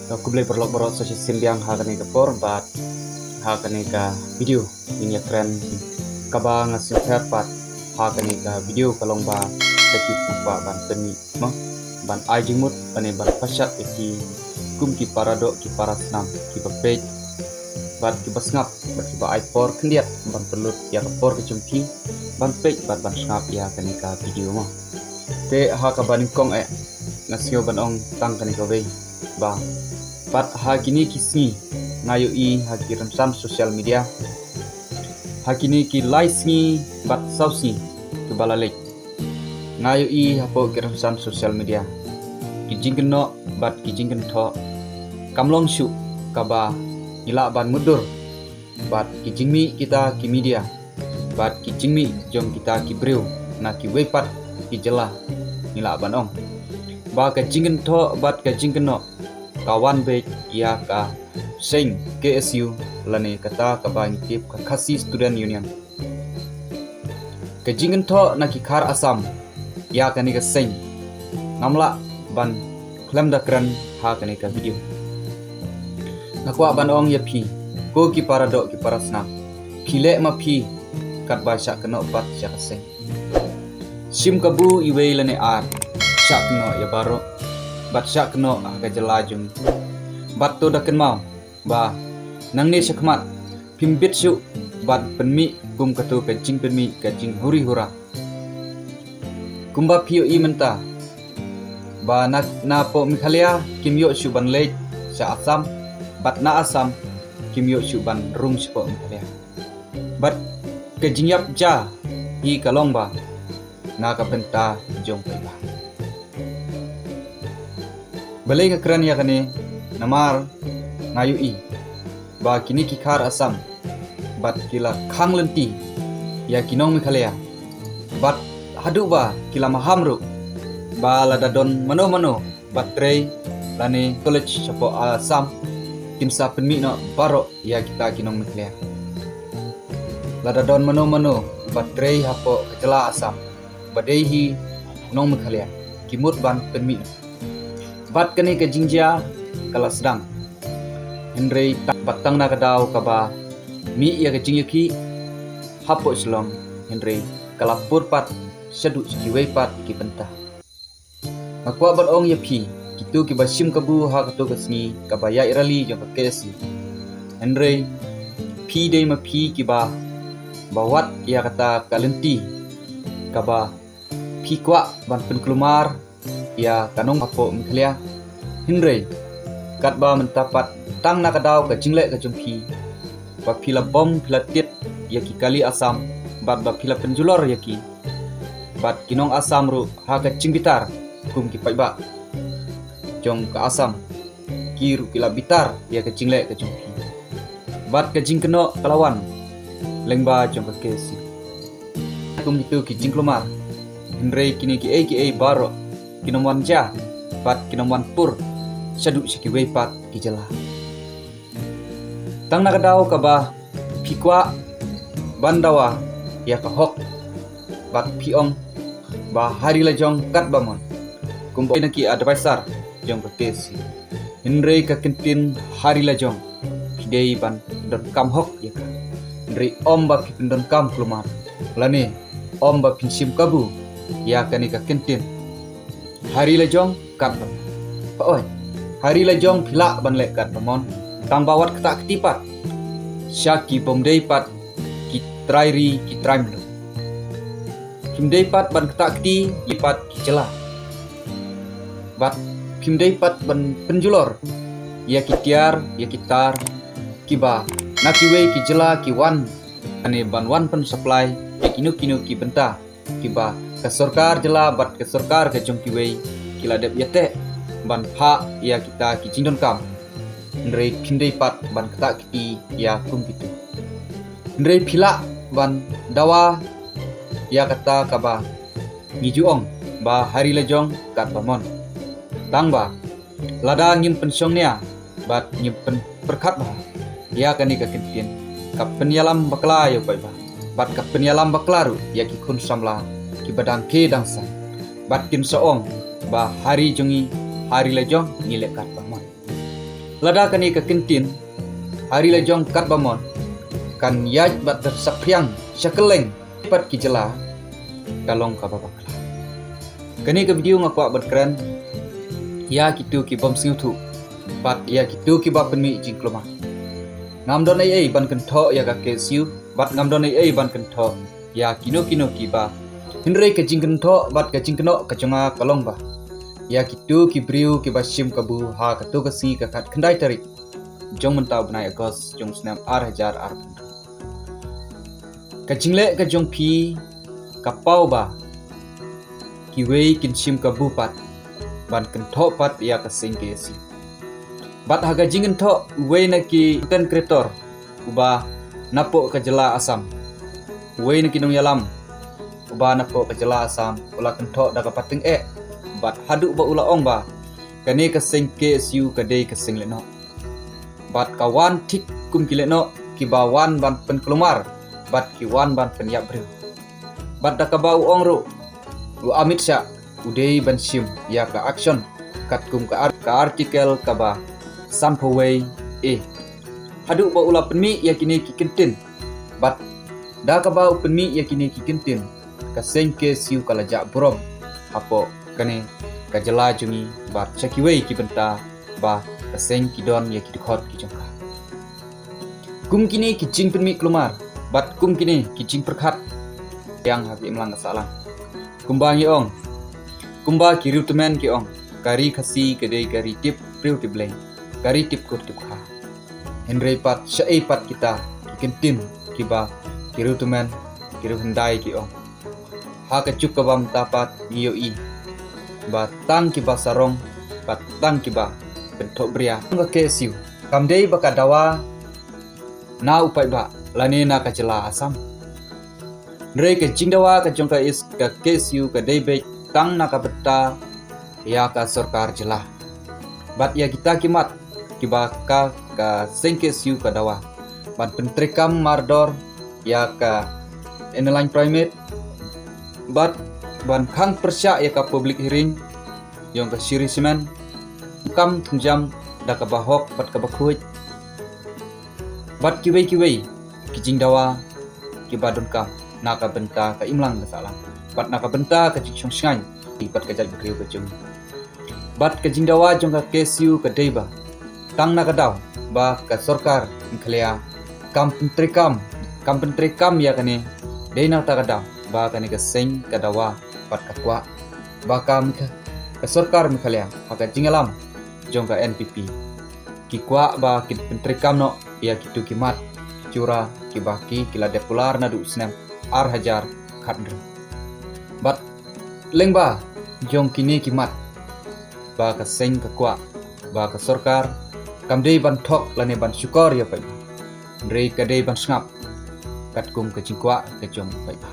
Aku beli perlok berot sosial simbiang hakane ke por bat hakane ka video ini trend kabang ngasih terpat hakane ka video kalong ba taki pupa ban peni mah ban ajimut ane ban pasyat ki kum ki parado ki parasnam ki bapej bat ki basngap bat ki ba aipor kendiat ban pelut ya por ke cumpi ban pej bat ban ngap ya kane ka video mah te ha ka ban kong ngasio ban ong tang kane ka wei ba pat hakini kisni ngayo i hakiram sam sosial media hakini ki laisni bat sausi ke balalek ngayo i hapo kiram sam sosial media kijingken no bat kijingken tho kamlong shu kaba ila ban mudur bat kijingmi kita ki media bat kijingmi jom kita ki breu na ki wepat ki jela ila ban ong ba kijingken tho bat kijingken no kawan baik ia ka sing KSU lane kata kabang tip ka khasi student union ke jingen tho na ki khar asam ia kani ka sing namla ban klam da kran ha kani ka video nakwa ban ong ya phi ko ki parado ki parasna phile ma phi kat ba sha kano pat sha ka sing sim kabu iwe lane ar sha kano ya baro bat syak no aga jelajung bat to daken mau ba nang ni sakmat pimbit su bat penmi gum katu kajing penmi kajing huri hura kumba pio i menta ba na po mikhalia kimyo su ban lej sa asam bat na asam kimyo su ban rung su po mikhalia bat kajing yap ja hi kalong ba na ka penta jong pai ba balai ka kran ya kane namar ngayu i ba kini ki khar asam bat kila khang lenti ya kinong mi khalea bat hadu ba kila mahamru ba lada don mano bat trei lane college chapo asam timsa penmi no baro ya kita kinong mi khalea lada don mano bat trei hapo kecela asam badai nong mi khalea kimut ban penmi bat kani ke jingjia kala sedang Henry batang na kadau kaba mi ya ke jingyaki hapo selong Henry kala purpat sedu sikiwei pat ki pentah akwa ban ong ya phi kitu ki basim kabu ha kato kasni kaba ya irali jo kesi Henry phi dei ma phi ki ba bawat ya kata kalenti kaba phi kwa ban penkelumar ya kanong apo miklia Henry katba mentapat tang nakadaw ka jingle ka jumpi ba pila bom pila tit yaki kali asam bat ba pila penjulor yaki bat kinong asam ru ha ka jingbitar kum ki paiba jong ka asam kiru kila bitar ya ka jingle ka jumpi bat ka jingkeno kalawan lengba jong ka kesi kum itu ki jingklomar Henry kini ki baro kinomwan ja bat kinomwan pur sadu sikiwei pat kijela tang nakadaw ka ba pikwa bandawa ya ka hok bat piong ba hari lajong kat bamon kumbo naki advisor jong ka kesi Henry ka kentin hari lajong kidei ban don kam hok ya ka Henry om ba pindon kam klumar lane om ba pinsim kabu ya kani ka kentin hari lajong kat bam oi hari lajong phila ban le kat bamon tang bawat kata ketipat syaki bomdei pat ki trairi ki traimlo kimdei pat ban kata keti lipat ki jela bat kimdei pat ban penjulor ya ki tiar ya ki tar ki ba nakiwe ki jela ki wan ane ban wan pen supply ya kinu ki benta ki ba ke sarkar jela bat ke sarkar ke jongkiwe kila dep yate ban pha ya kita ki jingdon kam ndrei phindei pat ban kata kiti ya kum pitu ndrei phila ban dawa ya kata kaba ngijuong ba hari lejong kat bamon tang ba lada ngim pensong nia bat ngim pen perkat ba ya kani ka kentin kap penyalam bakla yo pai ba bat kap penyalam baklaru ya ki kun samla ki badang ke dangsa bat kim soong ba hari jongi hari lejong ngilek kat bamon Lada kani ke kentin, hari la jong kat bamon, kan yaj bat tersapyang syakeleng pat ki jela, kalong ka babak. Kani ke video ngakwa berkeren, ya kitu ki bom singutu, bat ya kitu ki ba penmi jingkloma. Ngamdon ai ban kentho ya ka ke siu, bat ngamdon ai ban kentho ya kino ki ba. Hindrei ke jingkentho bat ke jingkeno ke jonga kalong ba. Ya kitu ki briu ki basim kabu ha katu kasi ka kat kendai tarik jong mentau benai agos jong senam ar ka jingle ka jong pi kapau ba ki wei kin sim kabu pat ban kentho pat ya ka sing ke si bat ha ga jingen tho wei na ki ten kreator uba napo ka jela asam wei na kinong yalam uba napo ka jela asam ula kentho da ka pating bat hadu ba ula ong ba kane ka sing ke siu ka dei ka sing leno bat kawan tik kum ki leno ki ba wan ban pen kelumar bat ki wan ban pen yap bru bat da ka ba ong ro u Amit Shah udei ban sim ya ka action kat kum ka artikel ka ba sampawei hadu ba ula penmi ya kini ki kentin bat da ka ba penmi ya kini ki kentin ka sing ke siu kala ja burom apo kane ka jela jungi bat chakiwei ki benta ba kaseng ki don ya ki dikhot ki jongka kum kini ki jing penmi kelumar bat kum kini ki jing perkhat yang haki imlang kasalang kumba ngi ong kumba ki rutemen ki ong kari khasi kedai kari tip priu tip leng kari tip kur tip kha henrei pat shai pat kita ki kentin ki ba ki rutemen ki hendai ki ong ha ka cuk ka bam tapat yoi batang ki basarong batang ki ba bentok bria nga kesiu kamdei baka dawa na upai ba lani na ka jela asam nrei ke jingdawa ka jongka is ka kesiu ka dei tang na ka betta ya ka sarkar jela bat ya kita kimat ki ba ka sengke siu ka dawa ban pentrikam mardor ya ka eneline primate bat ban khang persya ya ka public hearing yang ka siri semen kam tunjam da ka bahok bat ka bakhuj bat kiwei ki jingdawa ki badun kam na ka benta ka imlang ka salang bat na ka benta ka jikshong shngai bat ka jaj bakriu ka jung bat ka jingdawa jong ka kesiu ka deiba tang na ka daw ba ka sarkar ngkhlea kam pentrikam ya kane deina ta ka daw ba kane ka seng ka dawa pat ka kwa ba kam ka sarkar mikhalya haka jingalam jong ka NPP ki kwa ba ki pentrikam no ya kitu kimat cura ki baki kila depular na du snam ar hajar khadr bat lengba jong kini kimat ba ka seng ka kwa ba ka sarkar kamdei ban thok lane ban syukor ya pai rei ka dei ban snap kat kum ka jingkwa ka jong pai ba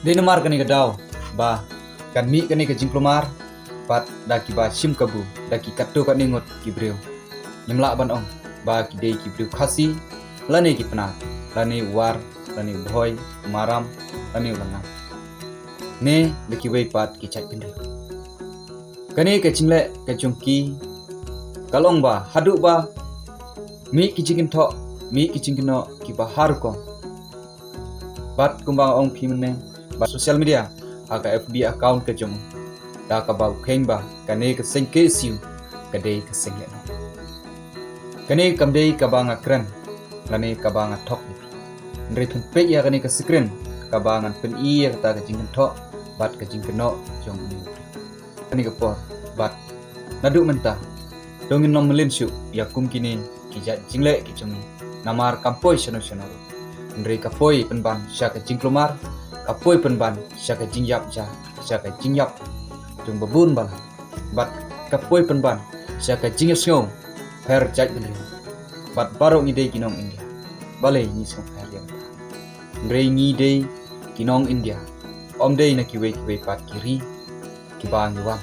de nomar kani ka daw ba kan mi kani ka jingklomar pat daki ba sim kabu daki katu ka ningot ki breu nyemla ban ong ba ki dei ki breu khasi lane ki pna lane war lane bhoi maram lane ulanga ne leki wei pat ki chai pindre kani ka jingle ka jongki kalong ba hadu ba mi ki jingin tho mi ki jingino ki ba har ko bat kumbang ong phimne ba social media aga FB account ka jong da ka ba kheng ba kane ka seng ke siu ka dei ka seng le kane kam dei ka ba nga kran lane ka ba nga thok ndre thun pe ya kane ka sikren ka ba ngan pen i ya ta ka jingin tho bat ka jingkeno jong ni kane ka por bat nadu menta dongin nom melin syu ya kum kini ki ja jingle ki jong namar kampoi sono ndre ka poi penban sya ka jingklomar kapoi penban sya ka jingyap sya ka jingyap jong babun bala bat kapoi penban sya ka jingyap sngong per jaj beli bat baro ni dei kinong India bale ni song per ya ndre ni dei kinong India om dei na kiwei pat kiri ki bang wang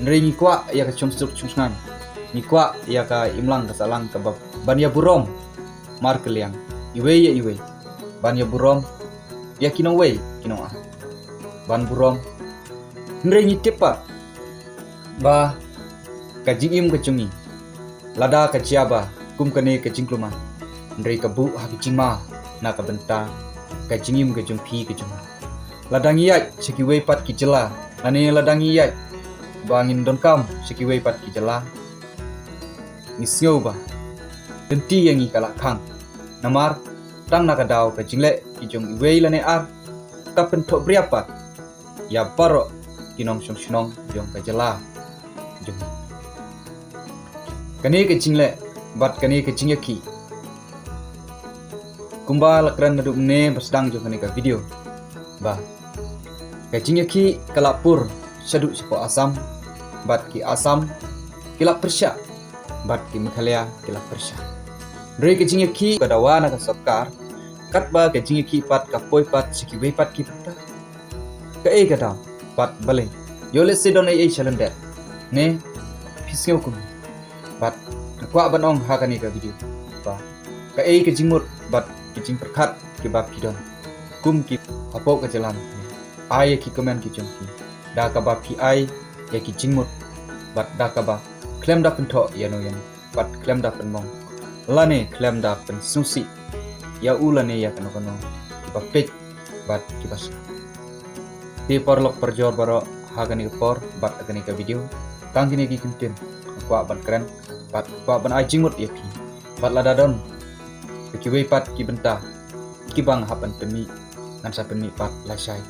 ndre ni kwa ya ka chomsuk chungsngan ni kwa ya ka imlang ka salang ka ban ya burom mar keliang iwei ban ya burom ya kinong wei kinong ban burom ndre ni tepat ba kajing kecungi lada kaciaba kum kane kajing kluma ndrei kabu ha kajing ma na ka benta kajing kajung phi kajung ladang iya sekiwei pat kijela nane ladang iya bangin don kam sekiwei pat kijela nisngau ba denti yang ikala khang namar tang nakadaw kajing le kijung iwei lane ar kapen tok briapat ya baro kinong syong jong kajela jong kane kajing le bat kane kajing yaki kumba lakran nadu ne basdang jong kane ka video ba kajing yaki kalapur syadu sipo asam bat ki asam kilap persya bat ki Meghalaya kilap persya dari kajing yaki kadawa na ka sabkar kat ba kajing yaki pat kapoi pat sikiwei pat ki pata ka e kadaw pat bale yo let's sit on a calendar ne pisngeu kum bat kwa banong ha kani ka video ba ka e ke jingmut bat kijing perkhat ke ba pidon kum ki apo ka jalan ai ki comment ki jong ki da ka ba pi ai ya ki jingmut bat da ka ba klem da pento ya no yan bat klem da pen mong lane klem da pen susi ya ulane ya kano kano ki ba pek bat ki bas ti porlok perjor baro hagani por bat agani ka video tang kini ki konten kwa ban keren bat kwa ban ajing mut ya pi bat lada don ki wei pat ki benta ki bang hapan pemi ngan sa pemi pat lasai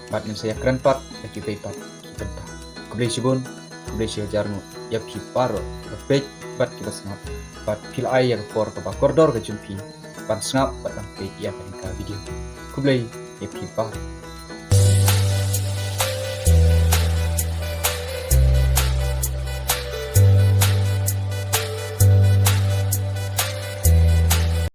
bat ngan saya keren pat ki wei pat ki benta kublei sibun kublei sia jarnu ya pi paro ka pek bat ki basnap bat pil ai ya por ka ba kordor ka jumpi bat snap bat ka pek ya ka video kublei ya pi paro